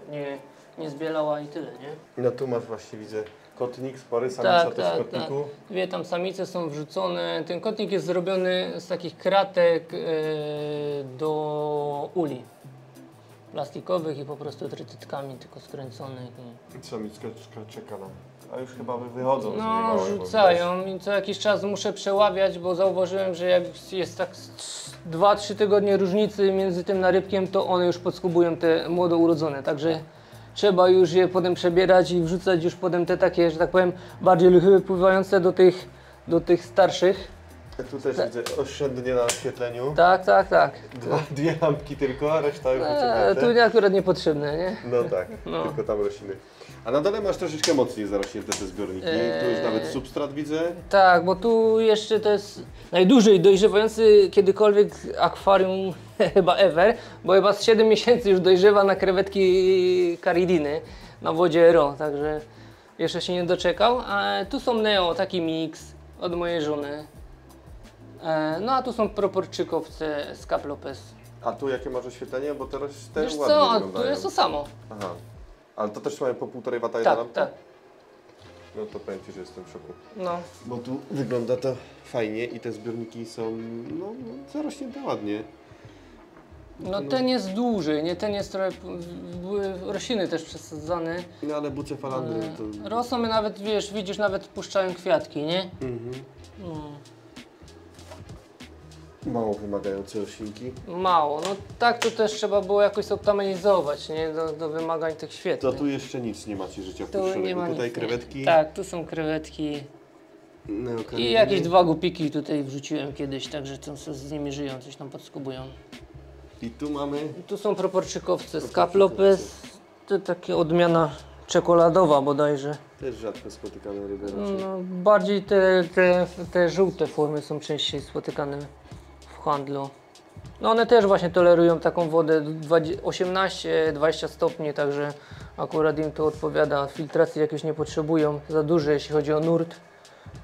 nie zbielała i tyle, nie? No tu masz właśnie, widzę, kotnik spory, samica też w kotniku. Tak. Dwie tam samice są wrzucone. Ten kotnik jest zrobiony z takich kratek do uli plastikowych i po prostu trytytkami tylko skręconych. Samiczka czeka nam. a już chyba wychodzą z niej No, małe, bo rzucają i co jakiś czas muszę przeławiać, bo zauważyłem, że jak jest tak 2-3 tygodnie różnicy między tym narybkiem, to one już podskubują te młodo urodzone, także trzeba już je potem przebierać i wrzucać już potem te takie, że tak powiem, bardziej luchy pływające do tych starszych. Tu też widzę oszczędnie na oświetleniu. Tak, tak, tak. Dwie lampki tylko, a reszta już Tu akurat niepotrzebne, nie? No tak, No. tylko tam rośliny. A na dole masz troszeczkę mocniej zarośnięte te zbiorniki. Tu już nawet substrat widzę. Tak, bo tu jeszcze to jest najdłużej dojrzewający kiedykolwiek akwarium chyba ever, bo chyba z 7 miesięcy już dojrzewa na krewetki karidiny na wodzie RO, także jeszcze się nie doczekał. A tu są Neo, taki miks od mojej żony. No a tu są proporczykowce z Cap Lopez. A tu jakie masz oświetlenie? Bo teraz te Wiesz ładnie co, wyglądają. tu jest to samo. Aha. Ale to też mają po 1,5 wata jedna Tak, lampka? tak. No to powiem Ci, że jestem w szoku. No. Bo tu wygląda to fajnie i te zbiorniki są zarośnięte ładnie. No ten jest duży, nie ten jest trochę, były rośliny też przesadzane. No ale bucefalandry to... Rosną my nawet, widzisz, nawet puszczają kwiatki, nie? No. Mało wymagające roślinki. Mało, no tak to też trzeba było jakoś optymalizować, nie? Do wymagań tych To świetnych. tu jeszcze nic nie macie życia Tu wpuszczonego. nie ma Tutaj nic, krewetki. nie. Tak, tu są krewetki. I jakieś 2 gupiki tutaj wrzuciłem kiedyś, także to z nimi żyją, coś tam podskubują. I tu mamy... I tu są proporczykowce z Cap Lopez, to taka odmiana czekoladowa bodajże. Też rzadko spotykane ryby raczej. No, bardziej te żółte formy są częściej spotykane w handlu. No one też właśnie tolerują taką wodę 18-20 stopni, także akurat im to odpowiada. Filtracji jakieś nie potrzebują za duże, jeśli chodzi o nurt.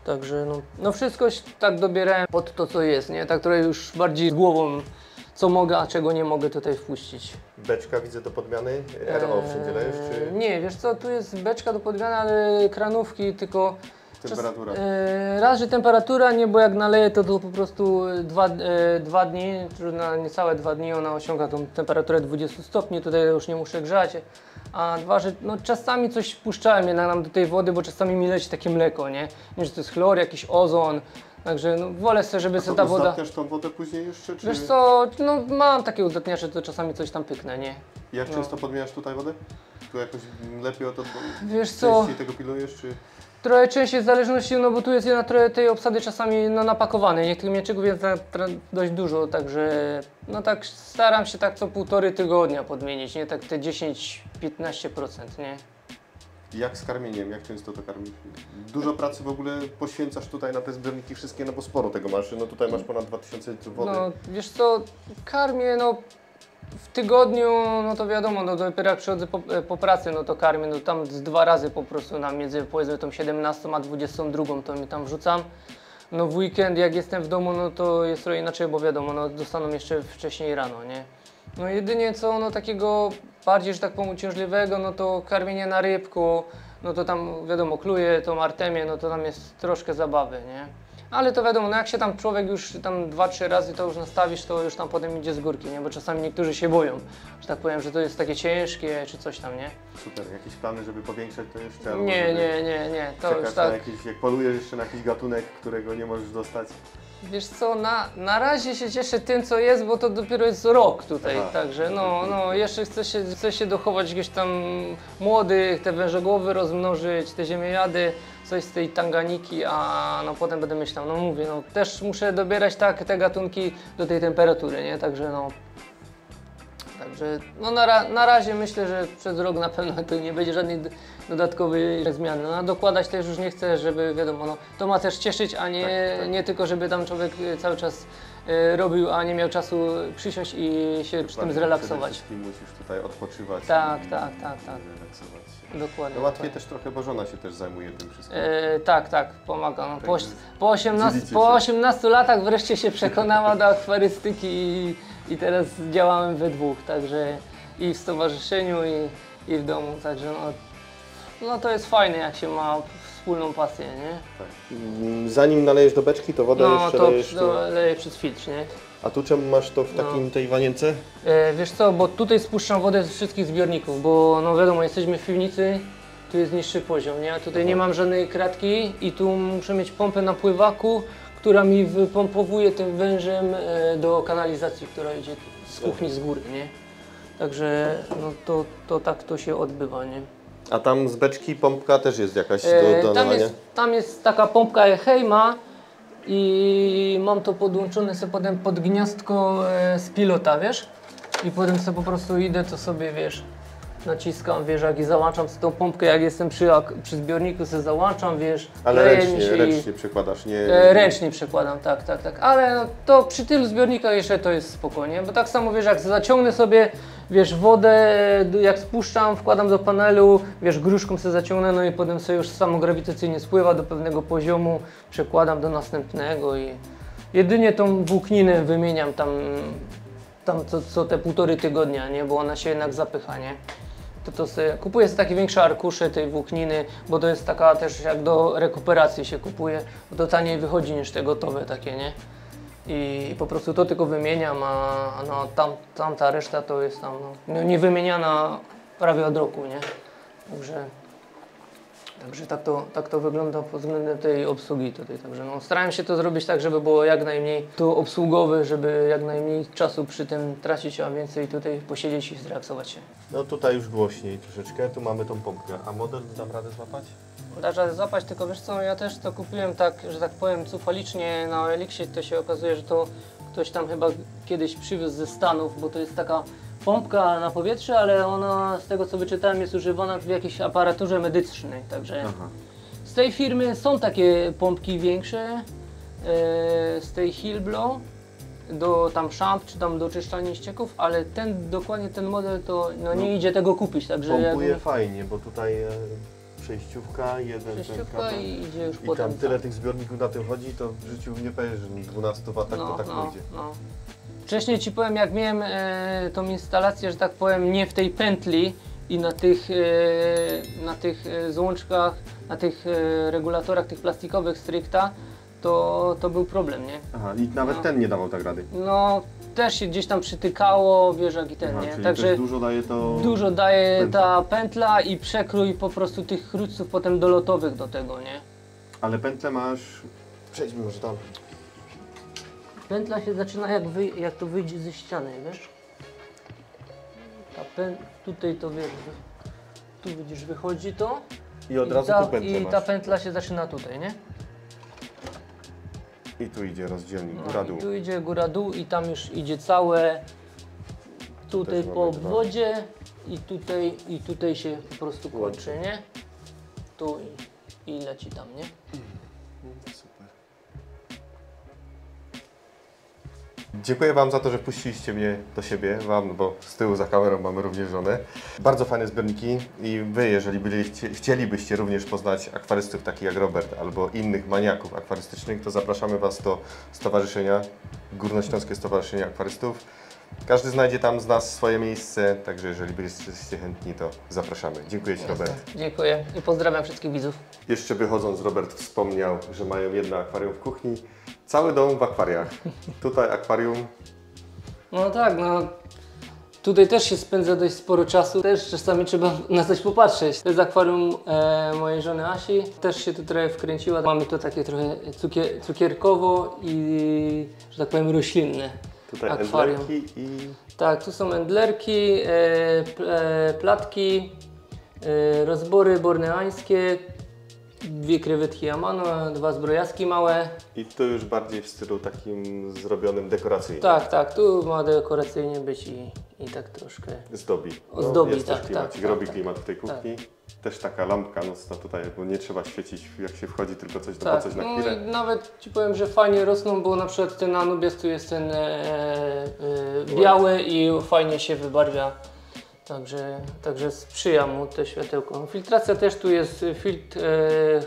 Także no wszystko tak dobierałem pod to, co jest, nie? Tak trochę już bardziej z głową, co mogę, a czego nie mogę tutaj wpuścić. Beczka widzę do podmiany. RO wszędzie dajesz, czy Nie, wiesz co, tu jest beczka do podmiany, ale kranówki tylko... temperatura? Raz, że temperatura, nie, bo jak naleje to po prostu 2 dni, czy na niecałe 2 dni ona osiąga tą temperaturę 20 stopni, tutaj już nie muszę grzać. A dwa, że no, czasami coś puszczałem jednak nam do tej wody, bo czasami mi leci takie mleko, nie? Nie, że to jest chlor, jakiś ozon, także no, wolę sobie, żeby sobie ta woda... Uzdatniasz tą wodę później jeszcze, czy... Wiesz co, no mam takie uzdatniacze, to czasami coś tam pyknę, nie? Jak często podmieniasz tutaj wodę? Tu jakoś lepiej o to Wiesz co, częściej tego pilnujesz, czy... trochę częściej w zależności, no bo tu jest jednak trochę tej obsady czasami no, napakowanej, nie tych mieczyków jest dość dużo, także no tak staram się tak co 1,5 tygodnia podmienić, nie? Tak te 10-15%, nie? Jak z karmieniem? Jak często to karmisz? Dużo pracy w ogóle poświęcasz tutaj na te zbiorniki wszystkie, no bo sporo tego masz. No tutaj masz ponad 2000 litrów wody. No wiesz co, karmię no w tygodniu, no to wiadomo, no dopiero jak przychodzę po pracy, no to karmię, no tam z 2 razy po prostu na między powiedzmy tą 17 a 22 to mi tam wrzucam. No w weekend jak jestem w domu, no to jest trochę inaczej, bo wiadomo, no dostaną jeszcze wcześniej rano, nie? No jedynie co no takiego bardziej, że tak powiem, uciążliwego, no to karmienie na rybku, no to tam wiadomo, kluje tą artemię, no to tam jest troszkę zabawy, nie? Ale to wiadomo, no jak się tam człowiek już tam 2-3 razy to już nastawisz, to już tam potem idzie z górki, nie? Bo czasami niektórzy się boją, że tak powiem, że to jest takie ciężkie czy coś tam, nie? Super, jakieś plany, żeby powiększać to jeszcze? Albo Nie, żeby nie, to czekać już tak. na jakieś, jak polujesz jeszcze na jakiś gatunek, którego nie możesz dostać? Wiesz co, na razie się cieszę tym, co jest, bo to dopiero jest rok tutaj, Aha. także no jeszcze chcę się dochować gdzieś tam młodych, te wężogłowy rozmnożyć, te ziemiojady, coś z tej tanganiki, a no potem będę myślał, no mówię, no też muszę dobierać tak te gatunki do tej temperatury, nie, także no na razie myślę, że przez rok na pewno to nie będzie żadnej dodatkowej zmiany. No, a dokładać też już nie chcę, żeby wiadomo, no, to ma też cieszyć, a nie tylko, żeby tam człowiek cały czas robił, a nie miał czasu przysiąść i się przy tym zrelaksować. Przede wszystkim musisz tutaj odpoczywać Tak, i tak. relaksować się. Dokładnie. No łatwiej też trochę, bo żona się też zajmuje tym wszystkim. Tak, pomaga. No, dzielicie po się. 18 latach wreszcie się przekonała do akwarystyki i teraz działamy we dwóch, także i w stowarzyszeniu i w domu, także no to jest fajne, jak się ma wspólną pasję, nie? Tak. Zanim nalejesz do beczki, to wodę No jeszcze to lejesz tu. leję przez filtr, nie? A tu czemu masz to w takim tej wanience? Wiesz co, bo tutaj spuszczam wodę ze wszystkich zbiorników, bo no wiadomo, jesteśmy w piwnicy tu jest niższy poziom, nie? A tutaj nie mam żadnej kratki i tu muszę mieć pompę na pływaku, która mi wypompowuje tym wężem do kanalizacji, która idzie z kuchni z góry, nie? Także no to tak to się odbywa, nie? A tam z beczki pompka też jest jakaś do nalewania? Tam jest taka pompka Heima i mam to podłączone sobie potem pod gniazdko z pilota, wiesz? I potem sobie po prostu idę, to sobie, wiesz, naciskam, wiesz, jak i załączam z tą pompkę, jak jestem przy zbiorniku, sobie załączam, wiesz. Ale ręcznie przekładasz, nie? Ręcznie przekładam, tak. Ale no, to przy tylu zbiornikach jeszcze to jest spokojnie, bo tak samo, wiesz, jak zaciągnę sobie, wiesz, wodę, jak spuszczam, wkładam do panelu, wiesz, gruszką sobie zaciągnę, no i potem sobie już samograwitacyjnie spływa do pewnego poziomu, przekładam do następnego i jedynie tą włókninę wymieniam tam co te 1,5 tygodnia, nie? Bo ona się jednak zapycha, nie? To sobie, kupuję sobie takie większe arkusze tej włókniny, bo to jest taka też jak do rekuperacji się kupuje, bo to taniej wychodzi niż te gotowe takie, nie? I po prostu to tylko wymieniam, a no, tamta reszta to jest tam no, nie wymieniana prawie od roku, nie? Także tak to wygląda pod względem tej obsługi tutaj. Także no, starałem się to zrobić tak, żeby było jak najmniej to obsługowe, żeby jak najmniej czasu przy tym tracić, a więcej tutaj posiedzieć i zrelaksować się. No tutaj już głośniej troszeczkę, tu mamy tą pompkę. A model dam radę złapać? Da radę złapać, tylko wiesz co, ja też to kupiłem tak, że tak powiem cufalicznie na OLX-ie, to się okazuje, że to ktoś tam chyba kiedyś przywiózł ze Stanów, bo to jest taka pompka na powietrze, ale ona z tego co wyczytałem jest używana w jakiejś aparaturze medycznej, także z tej firmy są takie pompki większe, z tej Hillblow do tam szamp czy tam do czyszczania ścieków, ale dokładnie ten model to no, nie idzie tego kupić, także pompuje fajnie, bo tutaj przejściówka, przejściówka i idzie już i potem. tam tyle tych zbiorników na tym chodzi, to w życiu nie powiesz, że 12 W to tak pójdzie. Wcześniej Ci powiem, jak miałem tą instalację, że tak powiem, nie w tej pętli i na tych złączkach, na tych regulatorach, tych plastikowych stricta, to był problem, nie? Aha, i nawet ten nie dawał tak rady. No, też się gdzieś tam przytykało, wiesz jak i ten, nie? Czyli także dużo daje to... Dużo daje ta pętla i przekrój po prostu tych chródców potem dolotowych do tego, nie? Ale pętlę masz... Przejdźmy może tam. Pętla się zaczyna jak to wyjdzie ze ściany, wiesz? Tutaj to wiesz, tu widzisz, wychodzi to I od razu tu pętlę i masz. ta pętla się zaczyna tutaj, nie? I tu idzie rozdzielnik, góra-dół. Tu idzie góra-dół i tam już idzie całe tutaj po obwodzie i tutaj się po prostu kończy, nie? Tu i leci tam, nie? Super. Dziękuję Wam za to, że puściliście mnie do siebie, Wam, bo z tyłu za kamerą mamy również żonę. Bardzo fajne zbiorniki i Wy, jeżeli chcielibyście również poznać akwarystów takich jak Robert albo innych maniaków akwarystycznych, to zapraszamy Was do stowarzyszenia, Górnośląskie Stowarzyszenie Akwarystów. Każdy znajdzie tam z nas swoje miejsce, także jeżeli byliście chętni, to zapraszamy. Dziękuję Ci, Robert. Dziękuję i pozdrawiam wszystkich widzów. Jeszcze wychodząc, Robert wspomniał, że mają jedno akwarium w kuchni. Cały dom w akwariach. Tutaj akwarium. No tak, no. Tutaj też się spędza dość sporo czasu. Też czasami trzeba na coś popatrzeć. To jest akwarium mojej żony Asi. Też się tu trochę wkręciła. Mamy to takie trochę cukierkowo i, że tak powiem, roślinne. Tutaj akwarium. endlerki i... Tak, tu są endlerki, platki, rozbory borneańskie, 2 krewetki Amano, 2 zbrojaski małe. I to już bardziej w stylu takim zrobionym dekoracyjnym. Tak, tu ma dekoracyjnie być i tak troszkę Zdobi. Ozdobi, jest tak, też klimacik, tak, robi tak, klimat w tej kuchni. Też taka lampka nocna tutaj, bo nie trzeba świecić jak się wchodzi, tylko coś coś na chwilę. No i nawet Ci powiem, że fajnie rosną, bo na przykład ten Anubias tu jest ten biały i fajnie się wybarwia. Także sprzyja mu te światełko. Filtracja też tu jest filtr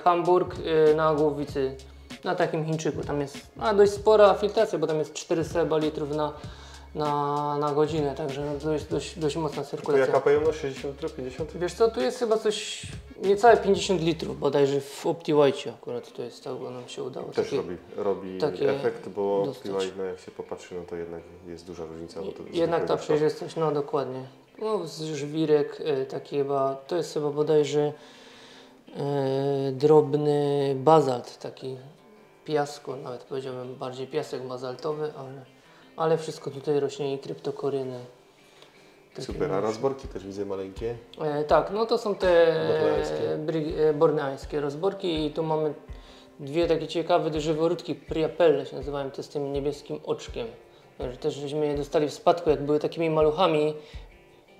Hamburg na głowicy, na takim Chińczyku. Tam jest dość spora filtracja, bo tam jest 400 litrów na godzinę, także no to jest dość mocna Tu cyrkulacja. jaka pojemność? 60 litrów, 50? Wiesz co, tu jest chyba coś niecałe 50 litrów bodajże w OptiWhite akurat to jest tak, bo nam się udało. Też robi takie efekt, bo dostać. OptiWhite, no jak się popatrzy, no to jednak jest duża różnica. Bo to Jednak ta przejrzystość, no dokładnie. No z żwirek taki chyba, to jest chyba bodajże drobny bazalt, taki piasko, nawet powiedziałbym bardziej piasek bazaltowy, ale wszystko tutaj rośnie i kryptokoryny. Takie Super, a rozborki też widzę maleńkie. Tak, no to są te Borneańskie. borneańskie rozborki i tu mamy dwie takie ciekawe żyworódki, priapelle się nazywają, to z tym niebieskim oczkiem. Też żeśmy je dostali w spadku, jak były takimi maluchami.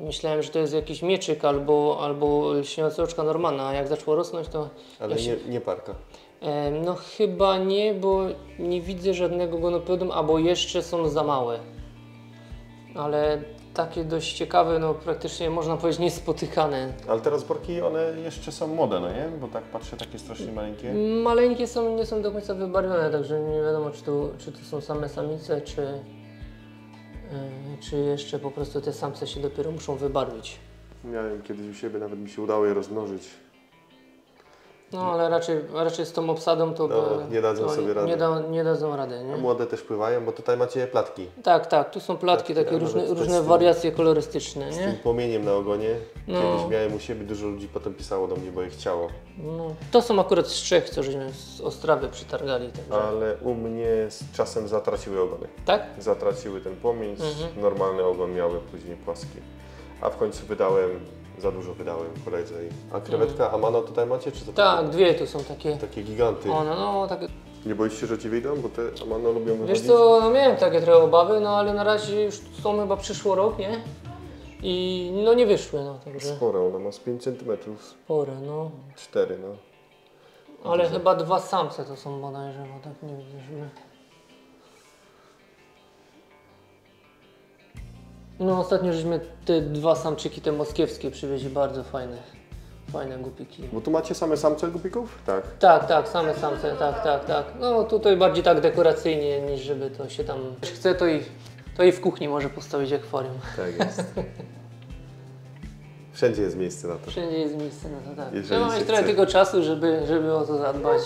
Myślałem, że to jest jakiś mieczyk albo lśniące oczka Normana, a jak zaczęło rosnąć, to... Ale nie parka. No chyba nie, bo nie widzę żadnego gonopodum, albo jeszcze są za małe. Ale takie dość ciekawe, no praktycznie można powiedzieć niespotykane. Ale te rozborki, one jeszcze są młode, no nie? Bo tak patrzę, takie strasznie maleńkie. Maleńkie są, nie są do końca wybarwione, także nie wiadomo, czy to są same samice, czy jeszcze po prostu te samce się dopiero muszą wybarwić. Miałem kiedyś u siebie, nawet mi się udało je rozmnożyć. No ale raczej z tą obsadą to, Nie dadzą sobie rady. Nie dadzą rady, A nie? młode też pływają, bo tutaj macie platki. Tak, tu są platki, takie różne wariacje kolorystyczne, Z tym nie? płomieniem na ogonie. No. Kiedyś miałem u siebie, dużo ludzi potem pisało do mnie, bo je chciało. No, to są akurat z Czech, co żeśmy z Ostrawy przytargali. Także. Ale u mnie z czasem zatraciły ogony. Tak? Zatraciły ten płomień, normalny ogon miały później płaski. A w końcu za dużo wydałem koledze. A krewetka Amano tutaj macie? Czy to Tak, dwie tu są takie. takie giganty? One, no takie. Nie boisz się, że ci wyjdą? Bo te Amano lubią wychodzić? Wiesz co, no miałem takie trochę obawy, no ale na razie już są chyba przyszło rok, nie? I no nie wyszły, no także. Sporo, ona ma z 5 cm. Spore, no. 4, no. Ale chyba dwa samce to są bodajże, bo tak nie widzę, żeby... No ostatnio żeśmy te dwa samczyki, te moskiewskie przywieźli, bardzo fajne gupiki. Bo tu macie same samce gupików? Tak. Tak, same samce, tak. No tutaj bardziej tak dekoracyjnie, niż żeby to się tam... Jak chce, to i w kuchni może postawić akwarium. Tak jest. Wszędzie jest miejsce na to. Wszędzie jest miejsce na to, tak. Jeżeli Trzeba się mieć trochę chce. tego czasu, żeby o to zadbać